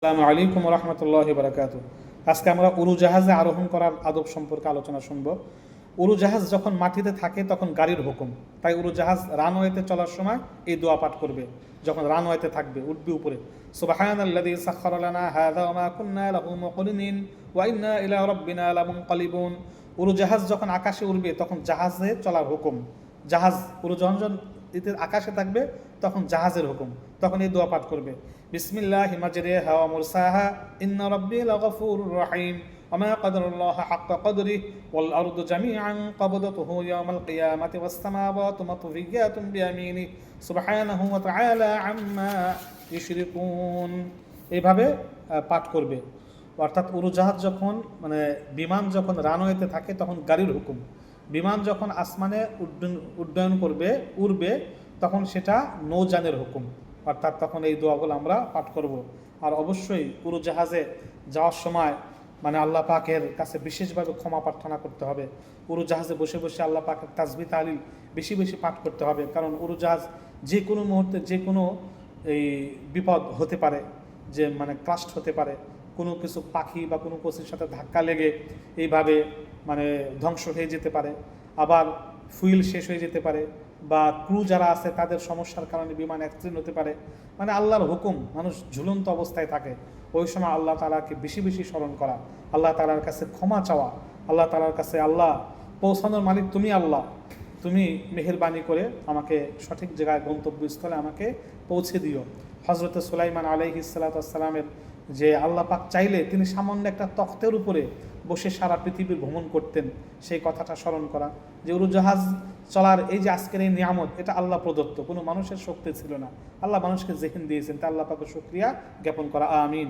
আসসালামু আলাইকুম রহমতুল্লাহি বারাকাতু। আজকে আমরা উড়োজাহাজে আরোহণ করার আদব সম্পর্কে আলোচনা শুনব। উড়োজাহাজ যখন মাটিতে থাকে তখন গাড়ির হুকুম, তাই উড়োজাহাজ রানওয়েতে চলার সময় এই দোয়া পাঠ করবে। যখন রানওয়েতে থাকবে, উঠবে উপরে, সুবহানাল্লাযী সাখখারা লানা হাযা ওয়া মা কুন্না লাহু মুকরিনিন ওয়া ইন্না ইলা রাব্বিনা লামুনকালিবুন। উড়োজাহাজ যখন আকাশে উড়বে তখন জাহাজে চলার হুকুম। জাহাজ, উড়োজাহাজ যখন আকাশে থাকবে তখন জাহাজের হুকুম, তখন এই দোয়া পাঠ করবে। বিসমিল্লাহি মাজরিহা ওয়া মুরসাহা ইন্না রাব্বি লাগফুরুর রহিম ওয়া মা কাদারাল্লাহু হাক্কা কদরিহি ওয়াল আরদু জামিআন ক্বাবদাতুহু ইয়াওমাল কিয়ামাতি ওয়াস সামাওয়াতু মাতউইয়াতুন বিয়ামিনিহি সুবহানাহু ওয়া তাআলা আম্মা ইউশরিকুন। এইভাবে পাঠ করবে। অর্থাৎ উড়োজাহাজ যখন বিমান যখন রানওয়েতে থাকে তখন গাড়ির হুকুম, বিমান যখন আসমানে উড্ডয়ন করবে, উড়বে, তখন সেটা নৌযানের হুকুম। অর্থাৎ তখন এই দোয়াগুলো আমরা পাঠ করব। আর অবশ্যই উড়োজাহাজে যাওয়ার সময় আল্লাহ পাকের কাছে বিশেষভাবে ক্ষমা প্রার্থনা করতে হবে। উড়োজাহাজে বসে বসে আল্লাহ পাকের তাসবিহ তাহলিল বেশি বেশি পাঠ করতে হবে, কারণ উড়োজাহাজ যে কোনো মুহূর্তে যে কোনো এই বিপদ হতে পারে, যে ক্রাস্ট হতে পারে, কোনো কিছু পাখি বা কোনো কিছুর সাথে ধাক্কা লেগে এইভাবে ধ্বংস হয়ে যেতে পারে। আবার ফুয়েল শেষ হয়ে যেতে পারে, বা ক্রু যারা আছে তাদের সমস্যার কারণে বিমান অ্যাক্সিডেন্ট হতে পারে। আল্লাহর হুকুম, মানুষ ঝুলন্ত অবস্থায় থাকে, ওই সময় আল্লাহ তাআলাকে বেশি বেশি স্মরণ করা, আল্লাহ তাআলার কাছে ক্ষমা চাওয়া, আল্লাহ তাআলার কাছে, আল্লাহ পৌঁছানোর মালিক তুমি, আল্লাহ তুমি মেহেরবানি করে আমাকে সঠিক জায়গায় গন্তব্যস্থলে আমাকে পৌঁছে দিও। হযরত সুলাইমান আলাইহিস সালাতু ওয়াস সালামের যে আল্লাহ পাক চাইলে তিনি সামান্য একটা তখ্তের উপরে বসে সারা পৃথিবীর ভ্রমণ করতেন, সেই কথাটা স্মরণ করা। যে উড়োজাহাজ চলার এই যে আজকের এই নিয়ামত, এটা আল্লাহ প্রদত্ত, কোনো মানুষের শক্তি ছিল না, আল্লাহ মানুষকে যেখানে দিয়েছেন তা আল্লাহ পাকের শুকরিয়া জ্ঞাপন করা। আমিন।